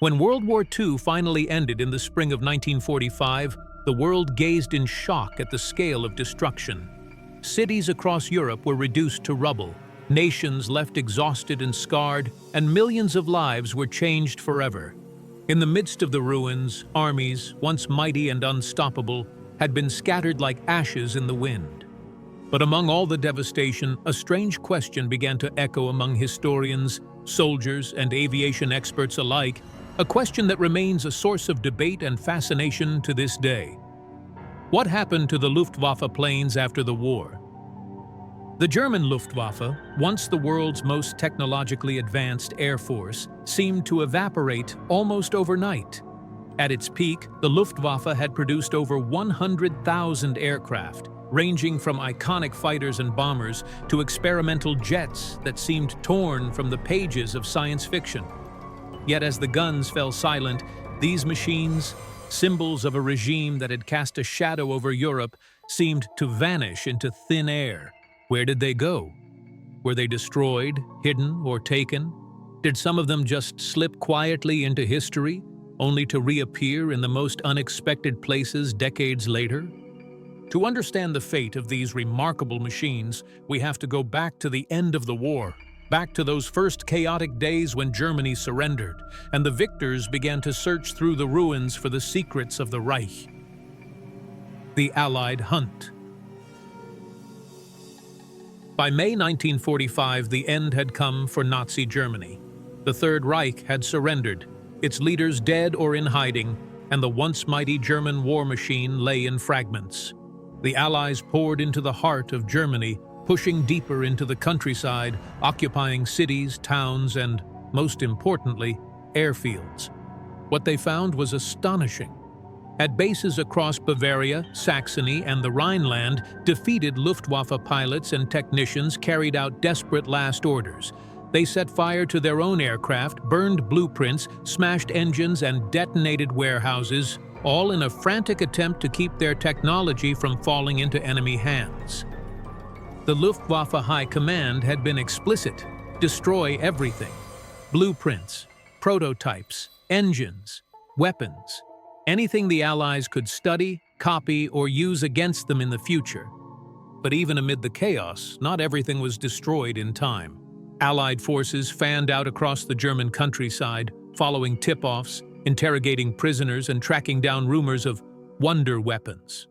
When World War II finally ended in the spring of 1945, the world gazed in shock at the scale of destruction. Cities across Europe were reduced to rubble, nations left exhausted and scarred, and millions of lives were changed forever. In the midst of the ruins, armies, once mighty and unstoppable, had been scattered like ashes in the wind. But among all the devastation, a strange question began to echo among historians, soldiers, and aviation experts alike, a question that remains a source of debate and fascination to this day. What happened to the Luftwaffe planes after the war? The German Luftwaffe, once the world's most technologically advanced air force, seemed to evaporate almost overnight. At its peak, the Luftwaffe had produced over 100,000 aircraft, ranging from iconic fighters and bombers to experimental jets that seemed torn from the pages of science fiction. Yet as the guns fell silent, these machines, symbols of a regime that had cast a shadow over Europe, seemed to vanish into thin air. Where did they go? Were they destroyed, hidden, or taken? Did some of them just slip quietly into history, only to reappear in the most unexpected places decades later? To understand the fate of these remarkable machines, we have to go back to the end of the war, back to those first chaotic days when Germany surrendered, and the victors began to search through the ruins for the secrets of the Reich. The Allied Hunt. By May 1945, the end had come for Nazi Germany. The Third Reich had surrendered, its leaders dead or in hiding, and the once mighty German war machine lay in fragments. The Allies poured into the heart of Germany, pushing deeper into the countryside, occupying cities, towns, and, most importantly, airfields. What they found was astonishing. At bases across Bavaria, Saxony, and the Rhineland, defeated Luftwaffe pilots and technicians carried out desperate last orders. They set fire to their own aircraft, burned blueprints, smashed engines, and detonated warehouses, all in a frantic attempt to keep their technology from falling into enemy hands. The Luftwaffe High Command had been explicit: destroy everything. Blueprints, prototypes, engines, weapons. Anything the Allies could study, copy, or use against them in the future. But even amid the chaos, not everything was destroyed in time. Allied forces fanned out across the German countryside, following tip-offs, interrogating prisoners, and tracking down rumors of wonder weapons.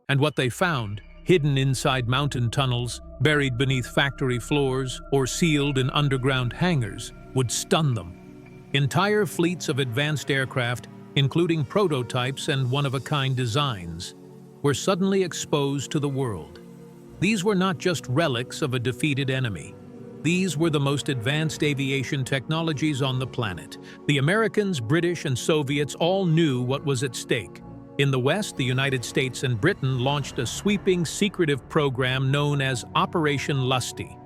And what they found, hidden inside mountain tunnels, buried beneath factory floors, or sealed in underground hangars, would stun them. Entire fleets of advanced aircraft, including prototypes and one-of-a-kind designs, were suddenly exposed to the world. These were not just relics of a defeated enemy. These were the most advanced aviation technologies on the planet. The Americans, British, and Soviets all knew what was at stake. In the West, the United States and Britain launched a sweeping, secretive program known as Operation Lusty.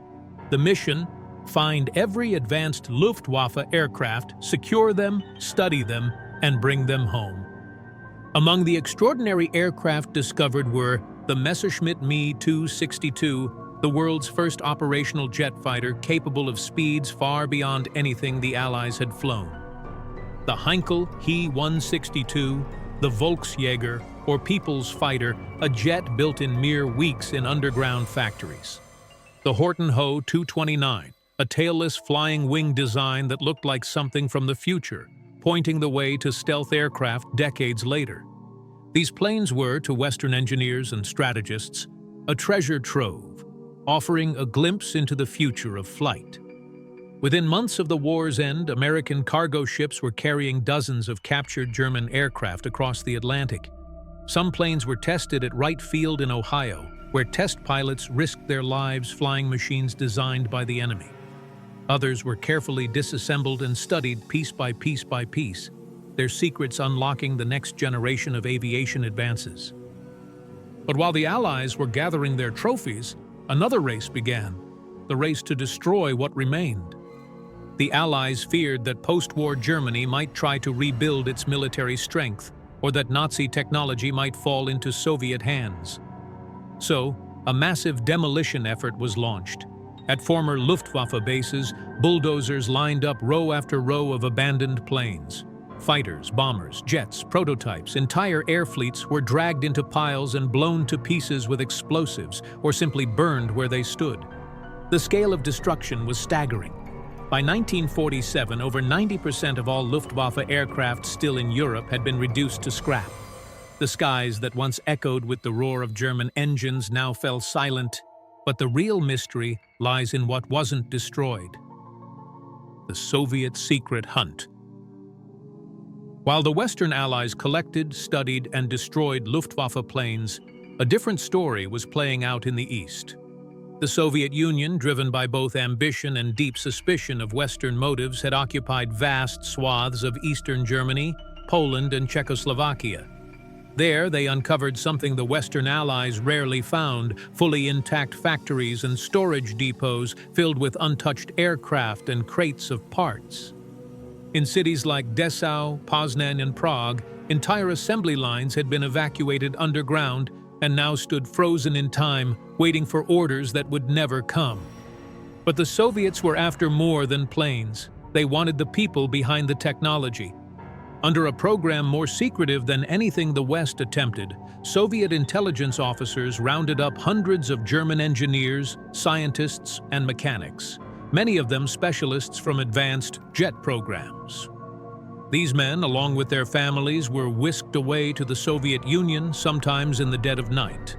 The mission: find every advanced Luftwaffe aircraft, secure them, study them, and bring them home. Among the extraordinary aircraft discovered were the Messerschmitt Me 262, the world's first operational jet fighter capable of speeds far beyond anything the Allies had flown; the Heinkel He 162, the Volksjäger, or People's Fighter, a jet built in mere weeks in underground factories; the Horten Ho 229, a tailless flying wing design that looked like something from the future, pointing the way to stealth aircraft decades later. These planes were, to Western engineers and strategists, a treasure trove, offering a glimpse into the future of flight. Within months of the war's end, American cargo ships were carrying dozens of captured German aircraft across the Atlantic. Some planes were tested at Wright Field in Ohio, where test pilots risked their lives flying machines designed by the enemy. Others were carefully disassembled and studied piece by piece by piece, their secrets unlocking the next generation of aviation advances. But while the Allies were gathering their trophies, another race began, the race to destroy what remained. The Allies feared that post-war Germany might try to rebuild its military strength, or that Nazi technology might fall into Soviet hands. So, a massive demolition effort was launched. At former Luftwaffe bases, bulldozers lined up row after row of abandoned planes. Fighters, bombers, jets, prototypes, entire air fleets were dragged into piles and blown to pieces with explosives, or simply burned where they stood. The scale of destruction was staggering. By 1947, over 90% of all Luftwaffe aircraft still in Europe had been reduced to scrap. The skies that once echoed with the roar of German engines now fell silent, but the real mystery lies in what wasn't destroyed: the Soviet secret hunt. While the Western Allies collected, studied, and destroyed Luftwaffe planes, a different story was playing out in the East. The Soviet Union, driven by both ambition and deep suspicion of Western motives, had occupied vast swaths of Eastern Germany, Poland, and Czechoslovakia. There, they uncovered something the Western Allies rarely found: fully intact factories and storage depots filled with untouched aircraft and crates of parts. In cities like Dessau, Poznan, and Prague, entire assembly lines had been evacuated underground and now stood frozen in time, waiting for orders that would never come. But the Soviets were after more than planes. They wanted the people behind the technology. Under a program more secretive than anything the West attempted, Soviet intelligence officers rounded up hundreds of German engineers, scientists, and mechanics, many of them specialists from advanced jet programs. These men, along with their families, were whisked away to the Soviet Union, sometimes in the dead of night.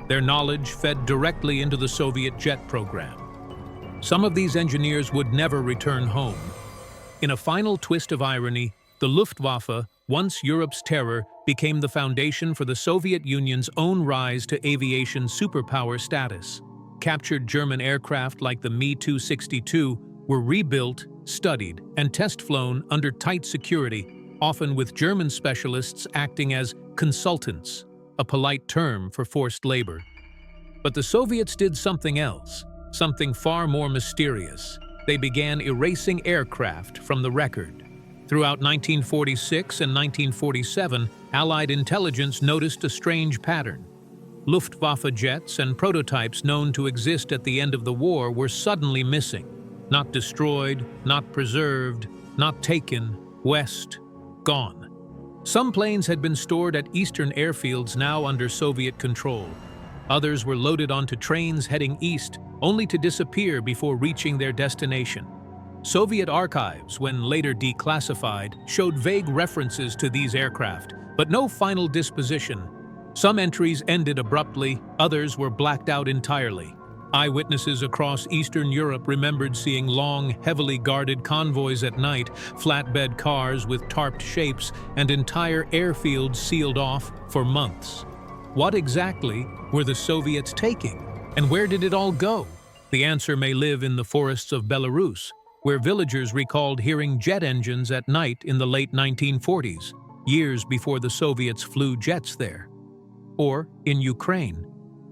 Their knowledge fed directly into the Soviet jet program. Some of these engineers would never return home. In a final twist of irony, the Luftwaffe, once Europe's terror, became the foundation for the Soviet Union's own rise to aviation superpower status. Captured German aircraft like the Me-262 were rebuilt, studied, and test-flown under tight security, often with German specialists acting as consultants, a polite term for forced labor. But the Soviets did something else, something far more mysterious. They began erasing aircraft from the record. Throughout 1946 and 1947, Allied intelligence noticed a strange pattern. Luftwaffe jets and prototypes known to exist at the end of the war were suddenly missing. Not destroyed, not preserved, not taken, west, gone. Some planes had been stored at eastern airfields now under Soviet control. Others were loaded onto trains heading east, only to disappear before reaching their destination. Soviet archives, when later declassified, showed vague references to these aircraft, but no final disposition. Some entries ended abruptly, others were blacked out entirely. Eyewitnesses across Eastern Europe remembered seeing long, heavily guarded convoys at night, flatbed cars with tarped shapes, and entire airfields sealed off for months. What exactly were the Soviets taking? And where did it all go? The answer may live in the forests of Belarus, where villagers recalled hearing jet engines at night in the late 1940s, years before the Soviets flew jets there. Or in Ukraine,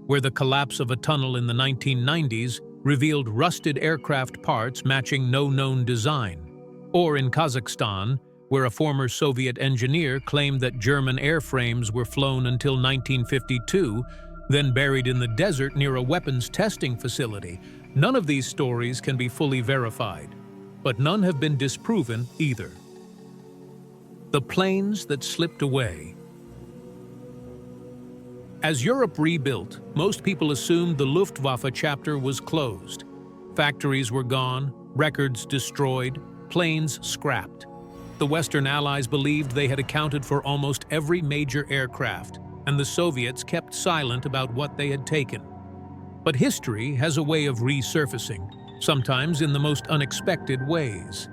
where the collapse of a tunnel in the 1990s revealed rusted aircraft parts matching no known design. Or in Kazakhstan, where a former Soviet engineer claimed that German airframes were flown until 1952, then buried in the desert near a weapons testing facility. None of these stories can be fully verified, but none have been disproven either. The planes that slipped away. As Europe rebuilt, most people assumed the Luftwaffe chapter was closed. Factories were gone, records destroyed, planes scrapped. The Western Allies believed they had accounted for almost every major aircraft, and the Soviets kept silent about what they had taken. But history has a way of resurfacing, sometimes in the most unexpected ways.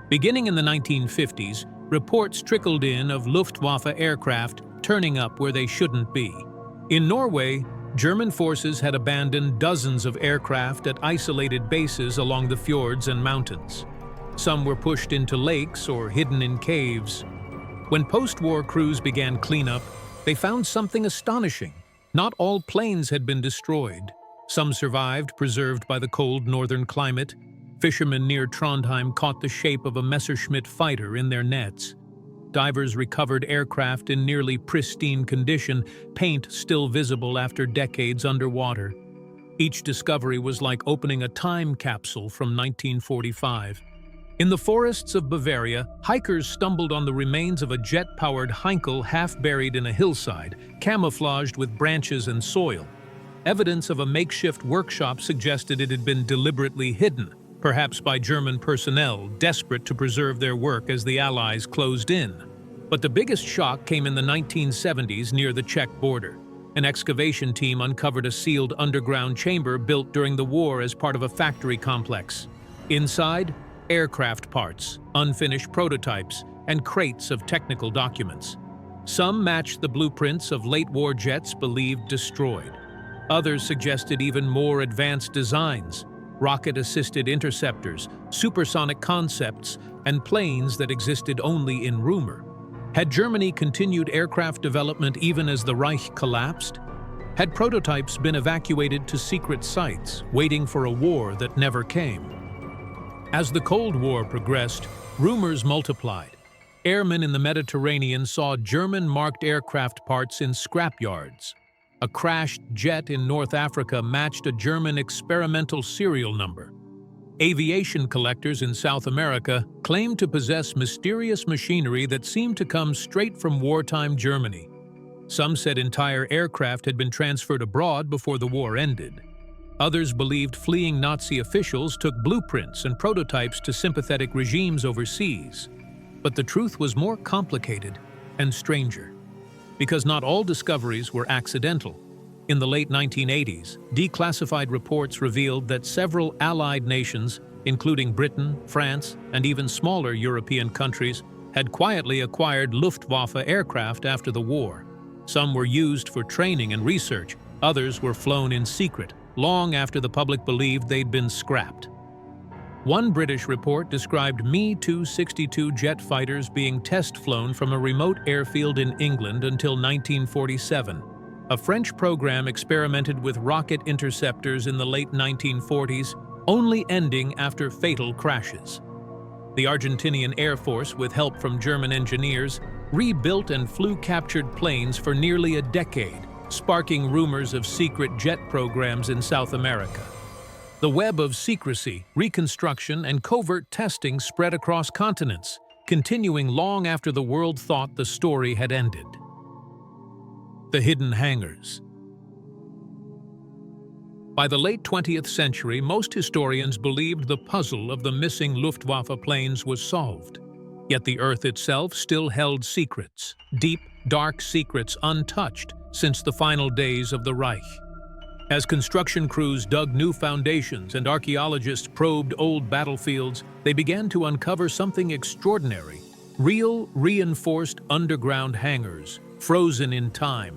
Beginning in the 1950s, reports trickled in of Luftwaffe aircraft turning up where they shouldn't be. In Norway, German forces had abandoned dozens of aircraft at isolated bases along the fjords and mountains. Some were pushed into lakes or hidden in caves. When post-war crews began cleanup, they found something astonishing. Not all planes had been destroyed. Some survived, preserved by the cold northern climate. Fishermen near Trondheim caught the shape of a Messerschmitt fighter in their nets. Divers recovered aircraft in nearly pristine condition, paint still visible after decades underwater. Each discovery was like opening a time capsule from 1945. In the forests of Bavaria, hikers stumbled on the remains of a jet-powered Heinkel half buried in a hillside, camouflaged with branches and soil. Evidence of a makeshift workshop suggested it had been deliberately hidden, perhaps by German personnel desperate to preserve their work as the Allies closed in. But the biggest shock came in the 1970s near the Czech border. An excavation team uncovered a sealed underground chamber built during the war as part of a factory complex. Inside, aircraft parts, unfinished prototypes, and crates of technical documents. Some matched the blueprints of late-war jets believed destroyed. Others suggested even more advanced designs, rocket-assisted interceptors, supersonic concepts, and planes that existed only in rumor. Had Germany continued aircraft development even as the Reich collapsed? Had prototypes been evacuated to secret sites, waiting for a war that never came? As the Cold War progressed, rumors multiplied. Airmen in the Mediterranean saw German-marked aircraft parts in scrapyards. A crashed jet in North Africa matched a German experimental serial number. Aviation collectors in South America claimed to possess mysterious machinery that seemed to come straight from wartime Germany. Some said entire aircraft had been transferred abroad before the war ended. Others believed fleeing Nazi officials took blueprints and prototypes to sympathetic regimes overseas. But the truth was more complicated and stranger, because not all discoveries were accidental. In the late 1980s, declassified reports revealed that several Allied nations, including Britain, France, and even smaller European countries, had quietly acquired Luftwaffe aircraft after the war. Some were used for training and research, others were flown in secret, long after the public believed they'd been scrapped. One British report described Me-262 jet fighters being test-flown from a remote airfield in England until 1947. A French program experimented with rocket interceptors in the late 1940s, only ending after fatal crashes. The Argentinian Air Force, with help from German engineers, rebuilt and flew captured planes for nearly a decade, sparking rumors of secret jet programs in South America. The web of secrecy, reconstruction, and covert testing spread across continents, continuing long after the world thought the story had ended. The hidden hangars. By the late 20th century, most historians believed the puzzle of the missing Luftwaffe planes was solved. Yet the Earth itself still held secrets, deep, dark secrets untouched since the final days of the Reich. As construction crews dug new foundations and archaeologists probed old battlefields, they began to uncover something extraordinary: real, reinforced underground hangars, frozen in time.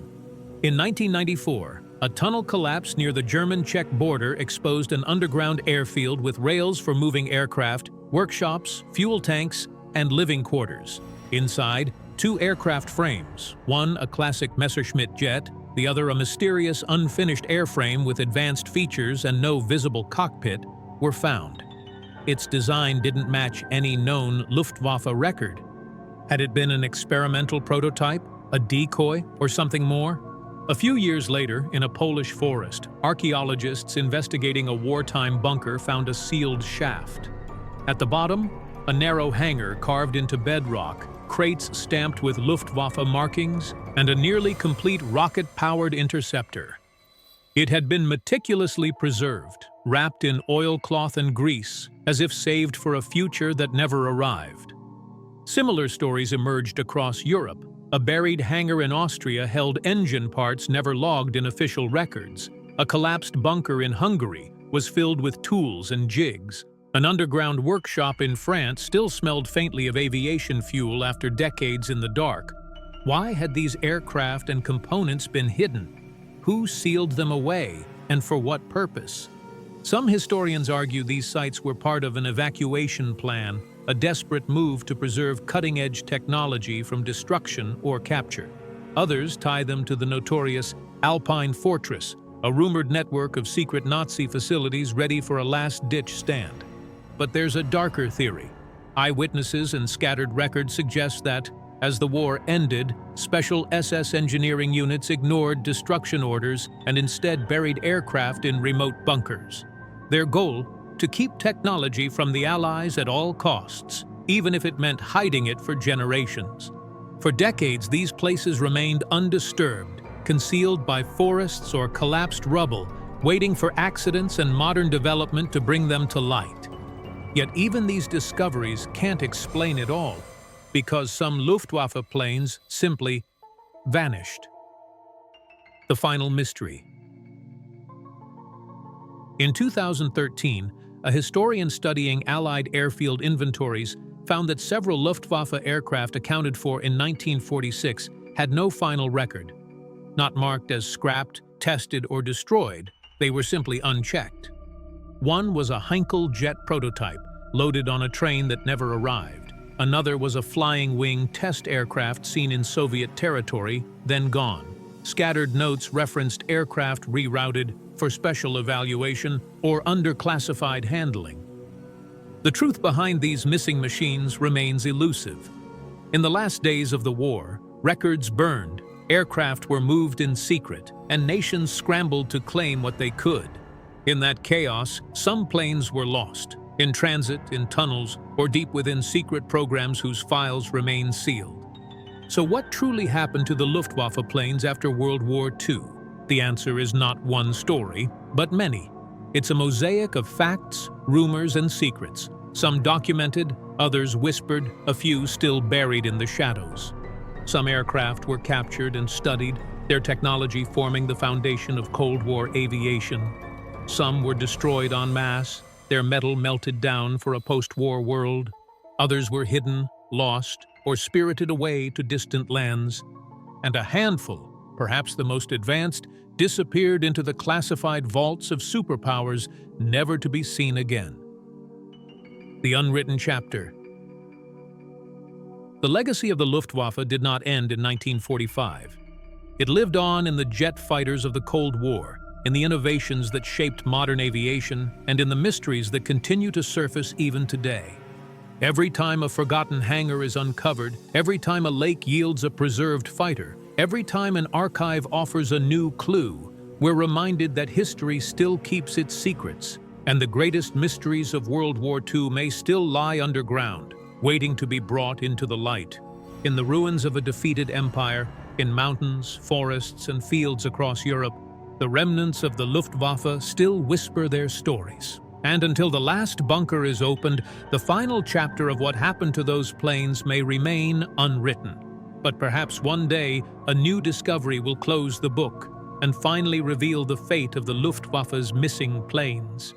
In 1994, a tunnel collapse near the German-Czech border exposed an underground airfield with rails for moving aircraft, workshops, fuel tanks, and living quarters. Inside, 2 aircraft frames, one a classic Messerschmitt jet, the other a mysterious unfinished airframe with advanced features and no visible cockpit, were found. Its design didn't match any known Luftwaffe record. Had it been an experimental prototype, a decoy, or something more? A few years later, in a Polish forest, archaeologists investigating a wartime bunker found a sealed shaft. At the bottom, a narrow hangar carved into bedrock, crates stamped with Luftwaffe markings, and a nearly complete rocket-powered interceptor. It had been meticulously preserved, wrapped in oilcloth and grease, as if saved for a future that never arrived. Similar stories emerged across Europe. A buried hangar in Austria held engine parts never logged in official records. A collapsed bunker in Hungary was filled with tools and jigs. An underground workshop in France still smelled faintly of aviation fuel after decades in the dark. Why had these aircraft and components been hidden? Who sealed them away, and for what purpose? Some historians argue these sites were part of an evacuation plan, a desperate move to preserve cutting-edge technology from destruction or capture. Others tie them to the notorious Alpine Fortress, a rumored network of secret Nazi facilities ready for a last-ditch stand. But there's a darker theory. Eyewitnesses and scattered records suggest that, as the war ended, special SS engineering units ignored destruction orders and instead buried aircraft in remote bunkers. Their goal? to keep technology from the Allies at all costs, even if it meant hiding it for generations. For decades, these places remained undisturbed, concealed by forests or collapsed rubble, waiting for accidents and modern development to bring them to light. Yet even these discoveries can't explain it all, because some Luftwaffe planes simply vanished. The final mystery. In 2013, a historian studying Allied airfield inventories found that several Luftwaffe aircraft accounted for in 1946 had no final record. Not marked as scrapped, tested, or destroyed, they were simply unchecked. One was a Heinkel jet prototype, loaded on a train that never arrived. Another was a flying wing test aircraft seen in Soviet territory, then gone. Scattered notes referenced aircraft rerouted for special evaluation or underclassified handling. The truth behind these missing machines remains elusive. In the last days of the war, records burned, aircraft were moved in secret, and nations scrambled to claim what they could. In that chaos, some planes were lost, in transit, in tunnels, or deep within secret programs whose files remain sealed. So what truly happened to the Luftwaffe planes after World War II? The answer is not one story, but many. It's a mosaic of facts, rumors, and secrets, some documented, others whispered, a few still buried in the shadows. Some aircraft were captured and studied, their technology forming the foundation of Cold War aviation. Some were destroyed en masse, their metal melted down for a post-war world. Others were hidden, lost, or spirited away to distant lands. And a handful, perhaps the most advanced, disappeared into the classified vaults of superpowers, never to be seen again. The unwritten chapter. The legacy of the Luftwaffe did not end in 1945. It lived on in the jet fighters of the Cold War, in the innovations that shaped modern aviation, and in the mysteries that continue to surface even today. Every time a forgotten hangar is uncovered, every time a lake yields a preserved fighter, every time an archive offers a new clue, we're reminded that history still keeps its secrets, and the greatest mysteries of World War II may still lie underground, waiting to be brought into the light. In the ruins of a defeated empire, in mountains, forests, and fields across Europe, the remnants of the Luftwaffe still whisper their stories. And until the last bunker is opened, the final chapter of what happened to those planes may remain unwritten. But perhaps one day, a new discovery will close the book and finally reveal the fate of the Luftwaffe's missing planes.